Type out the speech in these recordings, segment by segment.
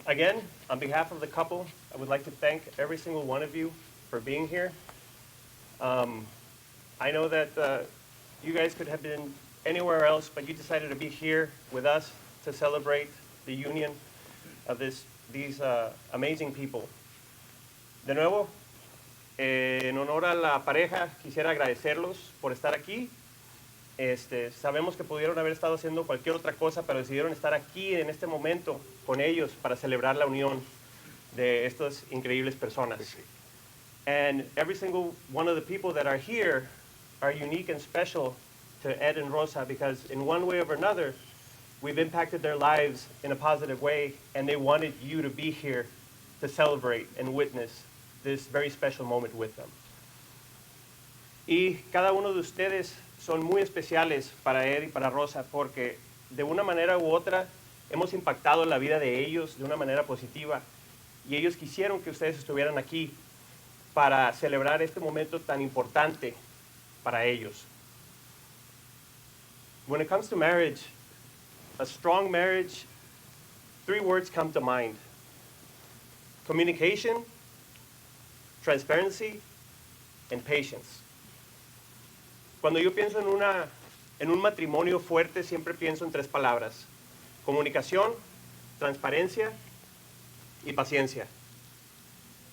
Again, on behalf of the couple, I would like to thank every single one of you for being here. I know that you guys could have been anywhere else, but you decided to be here with us to celebrate the union of these amazing people. De nuevo, en honor a la pareja, quisiera agradecerlos por estar aquí. Sabemos que pudieron haber estado haciendo cualquier otra cosa, pero decidieron estar aquí en este momento con ellos para celebrar la unión de estas increíbles personas. And every single one of the people that are here are unique and special to Ed and Rosa because in one way or another, we've impacted their lives in a positive way, and they wanted you to be here to celebrate and witness this very special moment with them. Y cada uno de ustedes son muy especiales para Ed y para Rosa porque de una manera u otra hemos impactado la vida de ellos de una manera positiva y ellos quisieron que ustedes estuvieran aquí para celebrar este momento tan importante para ellos. When it comes to marriage, a strong marriage, 3 words come to mind: communication, transparency, and patience. Cuando yo pienso en un matrimonio fuerte, siempre pienso en 3 palabras: comunicación, transparencia y paciencia.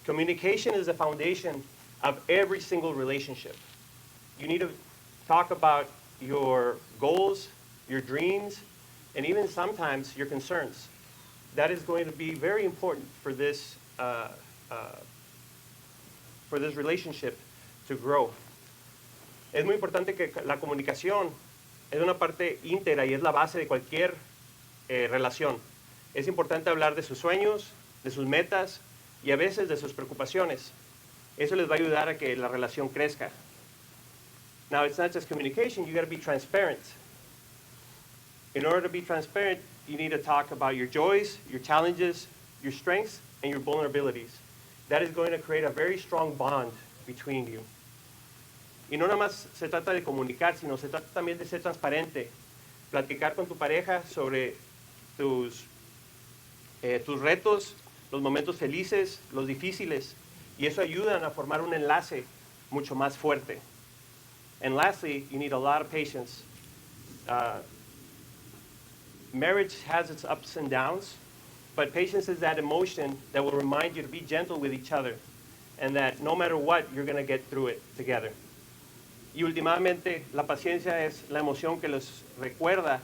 Communication is the foundation of every single relationship. You need to talk about your goals, your dreams, and even sometimes your concerns. That is going to be very important for this relationship to grow. Es muy importante que la comunicación es una parte íntegra y es la base de cualquier relación. Es importante hablar de sus sueños, de sus metas y a veces de sus preocupaciones. Eso les va a ayudar a que la relación crezca. Now, it's not just communication, you got to be transparent. In order to be transparent, you need to talk about your joys, your challenges, your strengths, and your vulnerabilities. That is going to create a very strong bond between you. Y no nada más se trata de comunicar, sino se trata también de ser transparente. Platicar con tu pareja sobre tus retos, los momentos felices, los difíciles. Y eso ayuda a formar un enlace mucho más fuerte. And lastly, you need a lot of patience. Marriage has its ups and downs, but patience is that emotion that will remind you to be gentle with each other and that no matter what, you're going to get through it together. Y últimamente, la paciencia es la emoción que les recuerda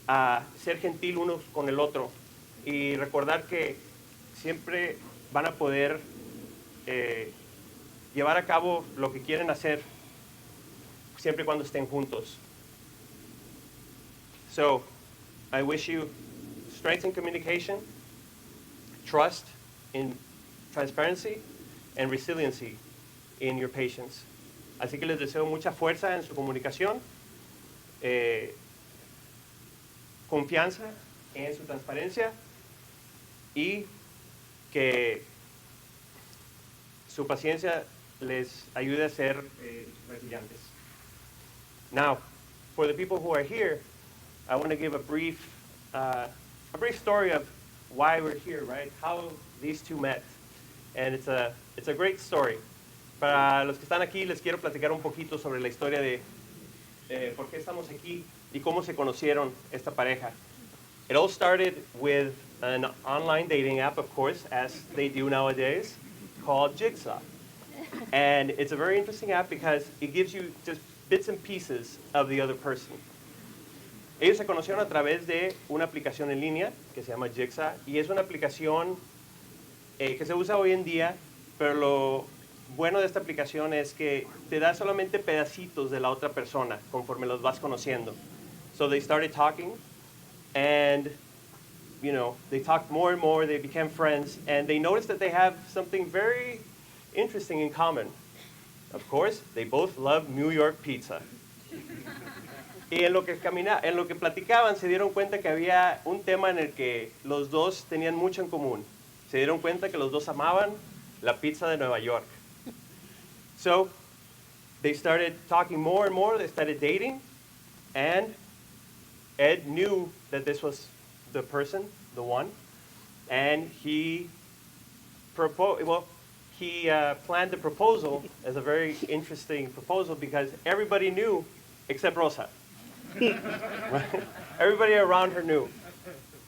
a ser gentil unos con el otro y recordar que siempre van a poder llevar a cabo lo que quieren hacer siempre y cuando estén juntos. So, I wish you strength in communication, trust in transparency, and resiliency in your patience. Así que les deseo mucha fuerza en su comunicación, confianza en su transparencia y que su paciencia les ayude a ser resilientes. Now, for the people who are here, I want to give a brief story of why we're here, right? How these two met, and it's a great story. Para los que están aquí, les quiero platicar un poquito sobre la historia de por qué estamos aquí y cómo se conocieron esta pareja. It all started with an online dating app, of course, as they do nowadays, called Jigsaw. And it's a very interesting app because it gives you just bits and pieces of the other person. Ellos se conocieron a través de una aplicación en línea que se llama Jigsaw y es una aplicación que se usa hoy en día, pero lo bueno de esta aplicación es que te da solamente pedacitos de la otra persona conforme los vas conociendo. So they started talking and they talked more and more, they became friends, and they noticed that they have something very interesting in common. Of course, they both love New York pizza. Y en lo que platicaban se dieron cuenta que había un tema en el que los dos tenían mucho en común. Se dieron cuenta que los dos amaban la pizza de Nueva York. So, they started talking more and more, they started dating, and Ed knew that this was the person, the one, and he planned the proposal as a very interesting proposal because everybody knew except Rosa. Everybody around her knew.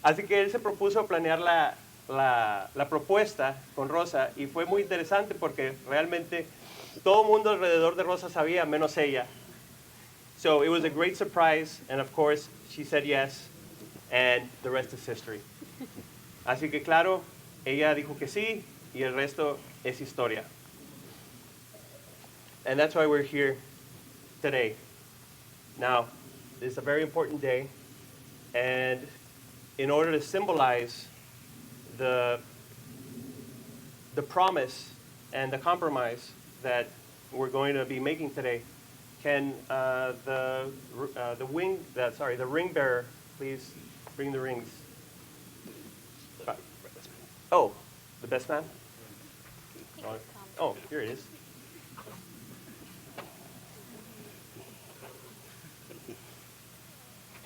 Así que él se propuso planear la propuesta con Rosa y fue muy interesante porque realmente todo el mundo alrededor de Rosa sabía, menos ella. So it was a great surprise, and of course, she said yes, and the rest is history. Así que claro, ella dijo que sí, y el resto es historia. And that's why we're here today. Now, it's a very important day, and in order to symbolize the promise and the compromise that we're going to be making today, can the ring bearer please bring the rings? Oh, the best man? Oh, here it is.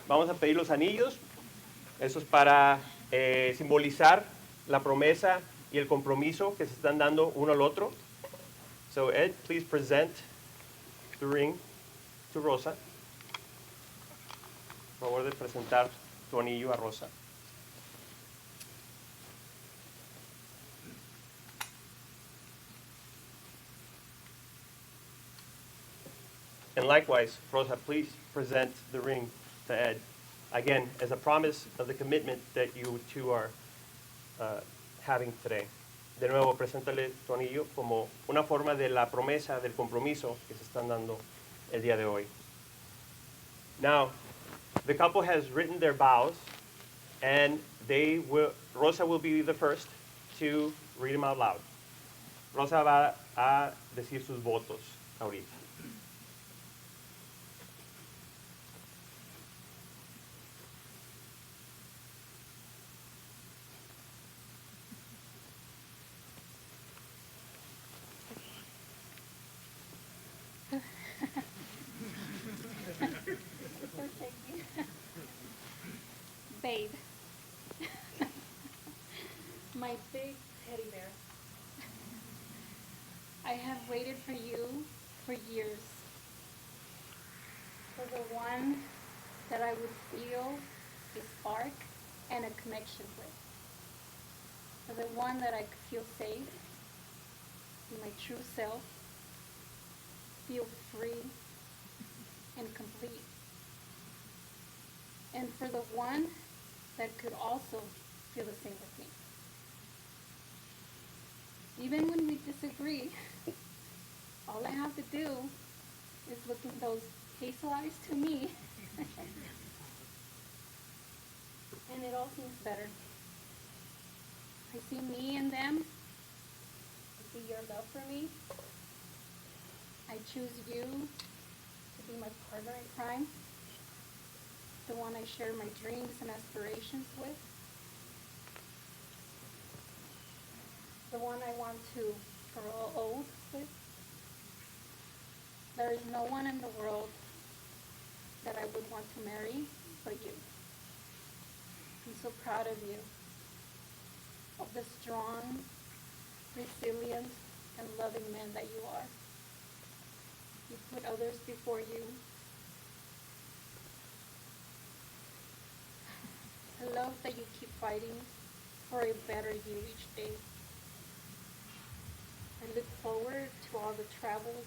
Vamos a pedir los anillos. Eso es para simbolizar la promesa y el compromiso que se están dando uno al otro. So Ed, please present the ring to Rosa. Por favor de presentar tu anillo a Rosa. And likewise, Rosa, please present the ring to Ed. Again, as a promise of the commitment that you two are having today. De nuevo, preséntale tu anillo como una forma de la promesa, del compromiso que se están dando el día de hoy. Now, the couple has written their vows, and Rosa will be the first to read them out loud. Rosa va a decir sus votos ahorita. Babe, my big teddy bear, I have waited for you for years, for the one that I would feel a spark and a connection with, for the one that I could feel safe, be my true self, feel free and complete, and for the one that could also feel the same with me. Even when we disagree, all I have to do is look in those hazel eyes to me, and it all seems better. I see me in them. I see your love for me. I choose you to be my partner in crime, the one I share my dreams and aspirations with, the one I want to grow old with. There is no one in the world that I would want to marry but you. I'm so proud of you, of the strong, resilient, and loving man that you are. You put others before you. I love that you keep fighting for a better you each day. I look forward to all the travels,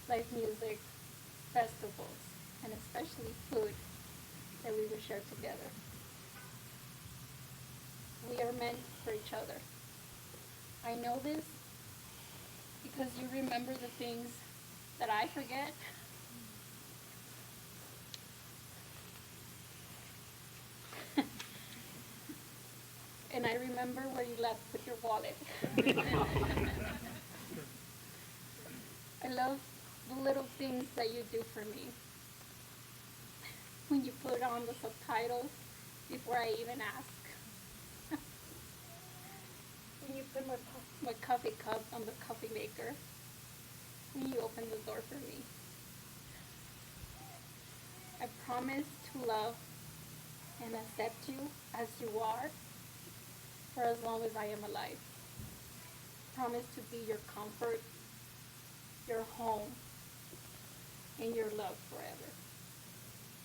live music, festivals, and especially food that we will share together. We are meant for each other. I know this because you remember the things that I forget. And I remember where you left with your wallet. I love the little things that you do for me. When you put on the subtitles before I even ask. When you put my coffee cup on the coffee maker. When you open the door for me. I promise to love and accept you as you are for as long as I am alive. Promise to be your comfort, your home, and your love forever.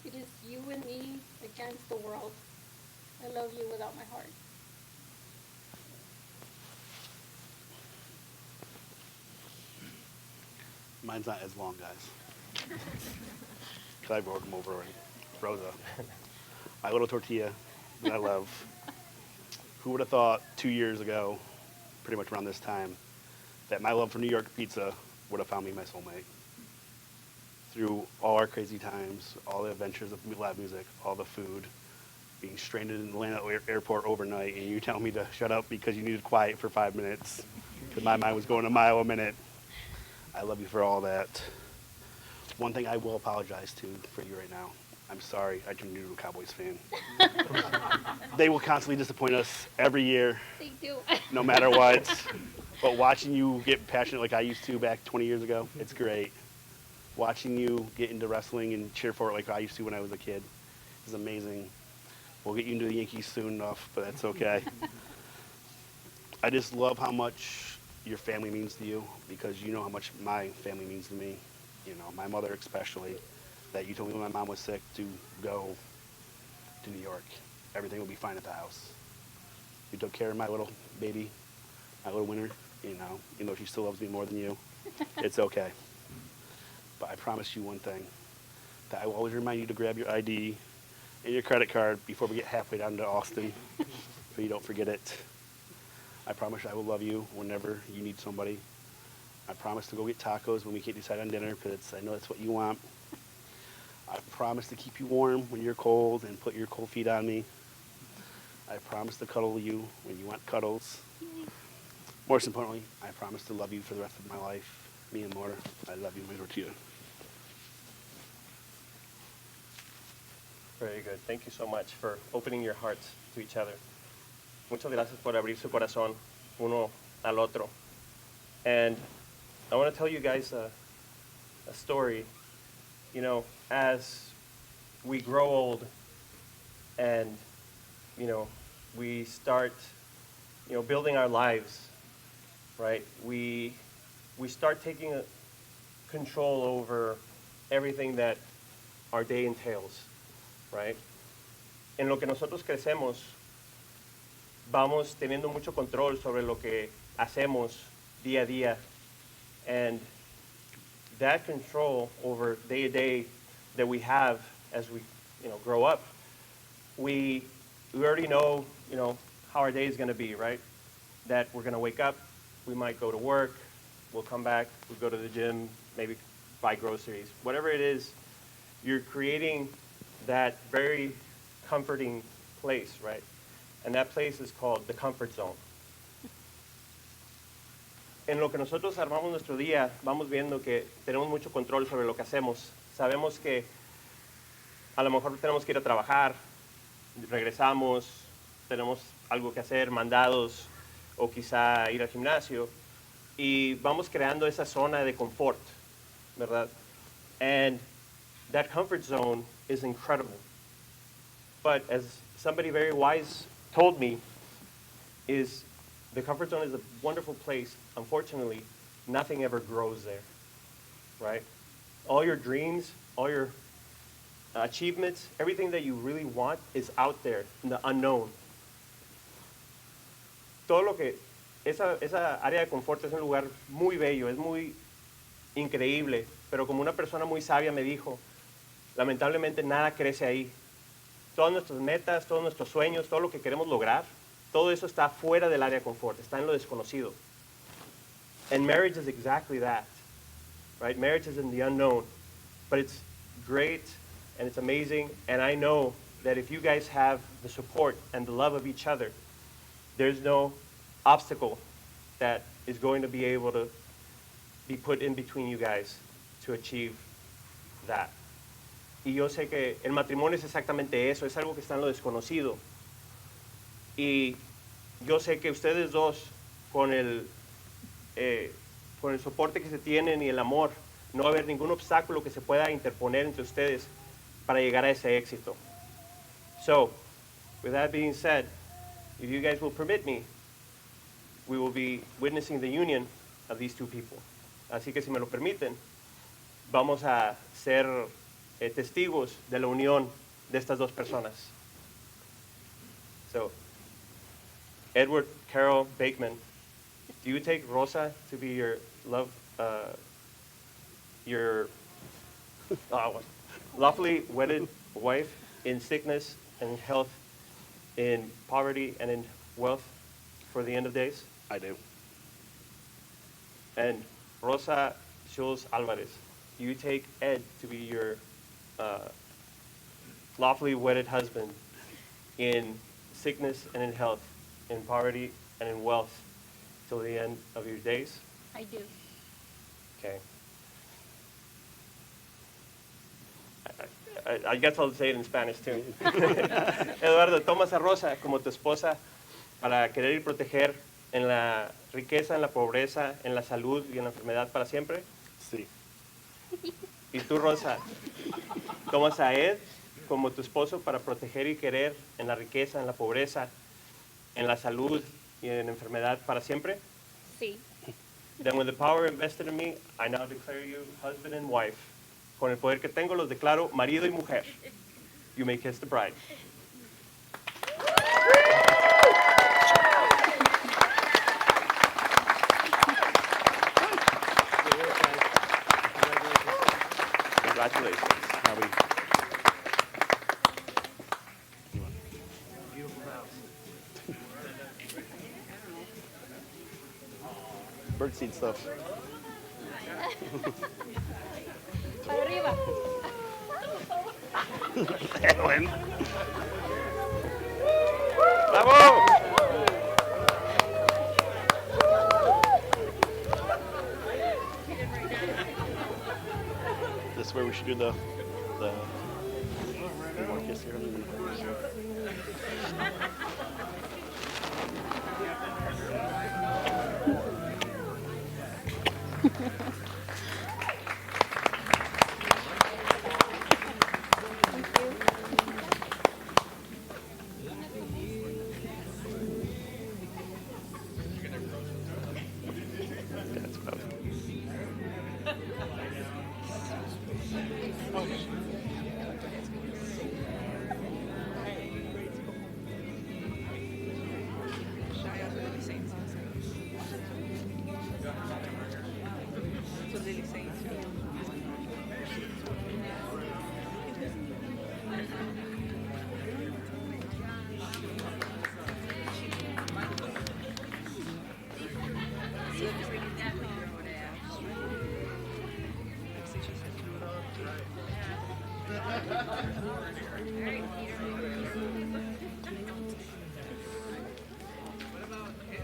It is you and me against the world. I love you without my heart. Mine's not as long, guys. Because I wrote them over already. Rosa. My little tortilla that I love. Who would have thought 2 years ago, pretty much around this time, that my love for New York pizza would have found me my soulmate. Through all our crazy times, all the adventures of live music, all the food, being stranded in the Atlanta airport overnight, and you tell me to shut up because you needed quiet for 5 minutes, because my mind was going a mile a minute. I love you for all that. One thing I will apologize to for you right now. I'm sorry I turned you into a Cowboys fan. They will constantly disappoint us every year, They do. no matter what. But watching you get passionate like I used to back 20 years ago, it's great. Watching you get into wrestling and cheer for it like I used to when I was a kid is amazing. We'll get you into the Yankees soon enough, but that's okay. I just love how much your family means to you, because you know how much my family means to me. You know, my mother especially, that you told me when my mom was sick to go to New York. Everything will be fine at the house. You took care of my little baby, my little winner, you know, even though she still loves me more than you. It's okay. But I promise you one thing, that I will always remind you to grab your ID and your credit card before we get halfway down to Austin, so you don't forget it. I promise I will love you whenever you need somebody. I promise to go get tacos when we can't decide on dinner, because I know that's what you want. I promise to keep you warm when you're cold and put your cold feet on me. I promise to cuddle you when you want cuddles. Most importantly, I promise to love you for the rest of my life. Me and more. I love you, my tortilla. Very good. Thank you so much for opening your hearts to each other. Muchas gracias por abrir su corazón uno al otro. And I want to tell you guys a story. You know, as we grow old and, you know, we start, you know, building our lives, right? We start taking control over everything that our day entails, right? En lo que nosotros crecemos, vamos teniendo mucho control sobre lo que hacemos día a día. And that control over day to day that we have as we, you know, grow up, we already know, you know, how our day is going to be, right? That we're going to wake up, we might go to work, we'll come back, we'll go to the gym, maybe buy groceries. Whatever it is, you're creating that very comforting place, right? And that place is called the comfort zone. En lo que nosotros armamos nuestro día, vamos viendo que tenemos mucho control sobre lo que hacemos. Sabemos que a lo mejor tenemos que ir a trabajar, regresamos, tenemos algo que hacer, mandados, o quizá ir al gimnasio, y vamos creando esa zona de confort, ¿verdad? And that comfort zone is incredible. But as somebody very wise told me, is the comfort zone is a wonderful place. Unfortunately, nothing ever grows there, right? All your dreams, all your achievements, everything that you really want is out there in the unknown. Todo lo que, esa área de confort es un lugar muy bello, es muy increíble, pero como una persona muy sabia me dijo, lamentablemente nada crece ahí. Todas nuestras metas, todos nuestros sueños, todo lo que queremos lograr, todo eso está fuera del área de confort, está en lo desconocido. And marriage is exactly that, right? Marriage is in the unknown, but it's great and it's amazing, and I know that if you guys have the support and the love of each other, there's no obstacle that is going to be able to be put in between you guys to achieve that. Y yo sé que el matrimonio es exactamente eso, es algo que está en lo desconocido. Y yo sé que ustedes dos, con el soporte que se tienen y el amor, no va a haber ningún obstáculo que se pueda interponer entre ustedes para llegar a ese éxito. So, with that being said, if you guys will permit me, we will be witnessing the union of these two people. Así que si me lo permiten, vamos a ser testigos de la unión de estas dos personas. So, Edward Carroll Bakeman, do you take Rosa to be your lawfully wedded wife in sickness and health, in poverty and in wealth for the end of days? I do. And Rosa, Jules Alvarez. You take Ed to be your uh, lawfully wedded husband in sickness and in health, in poverty and in wealth, till the end of your days? I do. Okay. I guess I'll say it in Spanish too. Eduardo, tomas a Rosa como tu esposa para querer y proteger en la riqueza, en la pobreza, en la salud y en la enfermedad para siempre. Sí. Y tú, Rosa, tomas a Ed como tu esposo para proteger y querer en la riqueza, en la pobreza, en la salud y en la enfermedad para siempre. Sí. Then with the power invested in me, I now declare you husband and wife. Con el poder que tengo, los declaro marido y mujer. You may kiss the bride. Congratulations. Now we, Beautiful house. birdseed stuff. Para arriba. Ellen. ¡Bravo! This is where we should do the one more kiss here. That's what I was.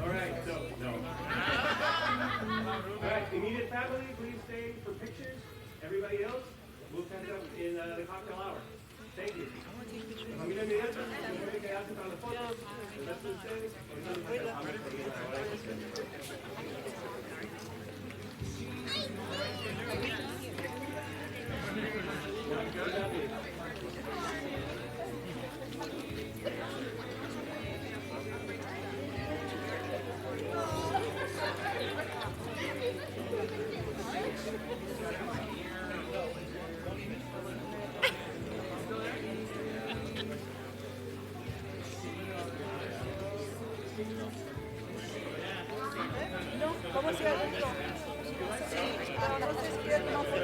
All right, All right, immediate family, please stay for pictures. Everybody else, we'll catch up in the cocktail hour. Thank you. La familia inmediata, puede quedarse para las fotos. El resto de ustedes, ¿Cómo se llama esto? Sí, no sé si es que no fue.